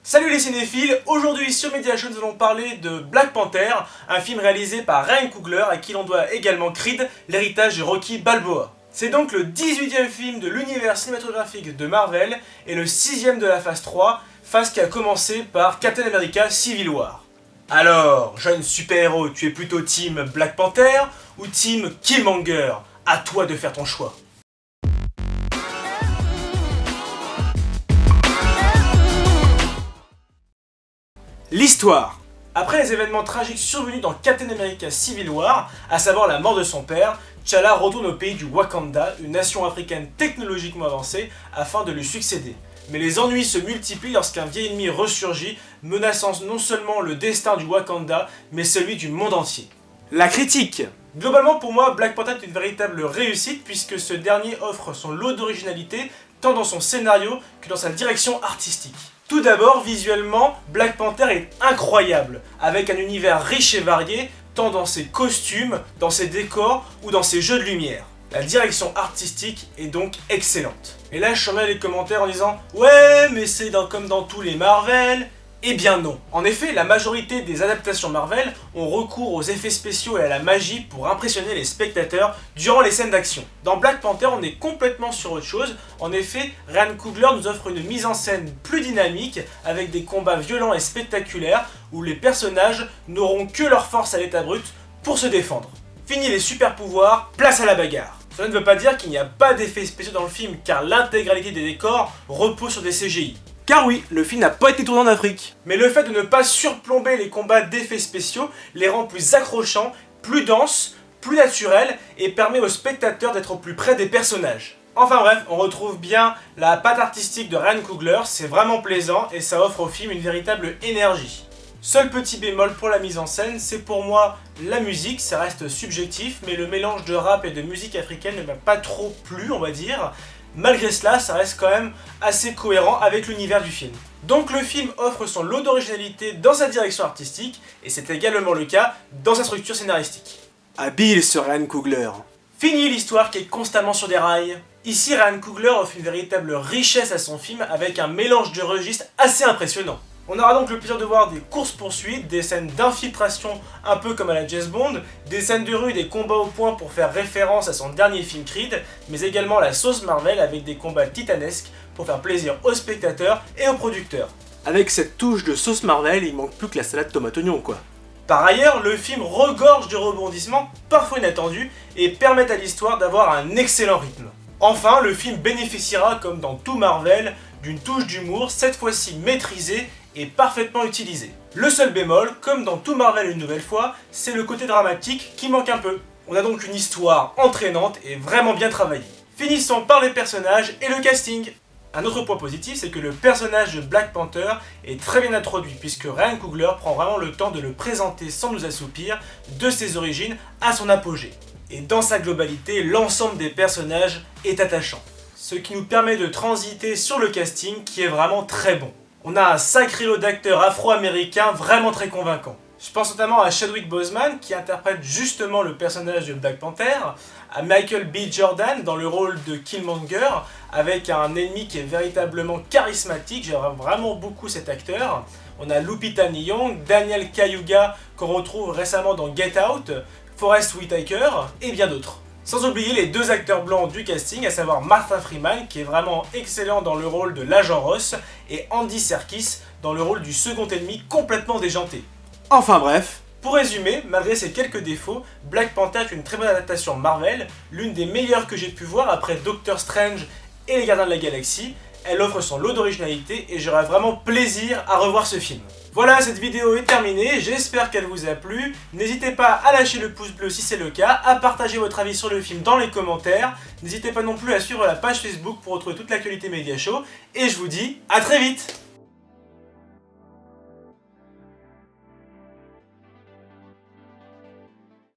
Salut les cinéphiles, aujourd'hui sur Media Show nous allons parler de Black Panther, un film réalisé par Ryan Coogler à qui l'on doit également Creed, l'héritage de Rocky Balboa. C'est donc le 18e film de l'univers cinématographique de Marvel et le 6e de la phase 3, phase qui a commencé par Captain America Civil War. Alors, jeune super-héros, tu es plutôt team Black Panther ou team Killmonger? À toi de faire ton choix. L'histoire. Après les événements tragiques survenus dans Captain America Civil War, à savoir la mort de son père, T'Challa retourne au pays du Wakanda, une nation africaine technologiquement avancée, afin de lui succéder. Mais les ennuis se multiplient lorsqu'un vieil ennemi ressurgit, menaçant non seulement le destin du Wakanda, mais celui du monde entier. La critique. Globalement pour moi, Black Panther est une véritable réussite puisque ce dernier offre son lot d'originalité tant dans son scénario que dans sa direction artistique. Tout d'abord, visuellement, Black Panther est incroyable, avec un univers riche et varié, tant dans ses costumes, dans ses décors ou dans ses jeux de lumière. La direction artistique est donc excellente. Et là, je surveille les commentaires en disant « Ouais, mais c'est comme dans tous les Marvel ». Eh bien non. En effet, la majorité des adaptations Marvel ont recours aux effets spéciaux et à la magie pour impressionner les spectateurs durant les scènes d'action. Dans Black Panther, on est complètement sur autre chose. En effet, Ryan Coogler nous offre une mise en scène plus dynamique avec des combats violents et spectaculaires où les personnages n'auront que leur force à l'état brut pour se défendre. Fini les super pouvoirs, place à la bagarre. Cela ne veut pas dire qu'il n'y a pas d'effets spéciaux dans le film car l'intégralité des décors repose sur des CGI. Car oui, le film n'a pas été tourné en Afrique. Mais le fait de ne pas surplomber les combats d'effets spéciaux les rend plus accrochants, plus denses, plus naturels et permet aux spectateurs d'être au plus près des personnages. Enfin bref, on retrouve bien la patte artistique de Ryan Coogler, c'est vraiment plaisant et ça offre au film une véritable énergie. Seul petit bémol pour la mise en scène, c'est pour moi la musique, ça reste subjectif, mais le mélange de rap et de musique africaine ne m'a pas trop plu, on va dire. Malgré cela, ça reste quand même assez cohérent avec l'univers du film. Donc le film offre son lot d'originalité dans sa direction artistique, et c'est également le cas dans sa structure scénaristique. Habile ce Ryan Coogler. Fini l'histoire qui est constamment sur des rails. Ici, Ryan Coogler offre une véritable richesse à son film avec un mélange de registres assez impressionnant. On aura donc le plaisir de voir des courses-poursuites, des scènes d'infiltration un peu comme à la James Bond, des scènes de rue, des combats au poing pour faire référence à son dernier film Creed, mais également la sauce Marvel avec des combats titanesques pour faire plaisir aux spectateurs et aux producteurs. Avec cette touche de sauce Marvel, il manque plus que la salade tomate-oignon quoi. Par ailleurs, le film regorge de rebondissements parfois inattendus et permettent à l'histoire d'avoir un excellent rythme. Enfin, le film bénéficiera, comme dans tout Marvel, d'une touche d'humour, cette fois-ci maîtrisée et parfaitement utilisée. Le seul bémol, comme dans tout Marvel une nouvelle fois, c'est le côté dramatique qui manque un peu. On a donc une histoire entraînante et vraiment bien travaillée. Finissons par les personnages et le casting. Un autre point positif, c'est que le personnage de Black Panther est très bien introduit puisque Ryan Coogler prend vraiment le temps de le présenter sans nous assoupir, de ses origines à son apogée. Et dans sa globalité, l'ensemble des personnages est attachant. Ce qui nous permet de transiter sur le casting qui est vraiment très bon. On a un sacré lot d'acteurs afro-américains vraiment très convaincants. Je pense notamment à Chadwick Boseman qui interprète justement le personnage de Black Panther, à Michael B. Jordan dans le rôle de Killmonger, avec un ennemi qui est véritablement charismatique, j'aime vraiment beaucoup cet acteur. On a Lupita Nyong'o, Daniel Kaluuya qu'on retrouve récemment dans Get Out, Forest Whitaker et bien d'autres. Sans oublier les deux acteurs blancs du casting, à savoir Martha Freeman qui est vraiment excellent dans le rôle de l'agent Ross et Andy Serkis dans le rôle du second ennemi complètement déjanté. Enfin bref, pour résumer, malgré ses quelques défauts, Black Panther est une très bonne adaptation Marvel, l'une des meilleures que j'ai pu voir après Doctor Strange et les Gardiens de la Galaxie. Elle offre son lot d'originalité et j'aurai vraiment plaisir à revoir ce film. Voilà, cette vidéo est terminée, j'espère qu'elle vous a plu. N'hésitez pas à lâcher le pouce bleu si c'est le cas, à partager votre avis sur le film dans les commentaires. N'hésitez pas non plus à suivre la page Facebook pour retrouver toute l'actualité Media Show. Et je vous dis à très vite.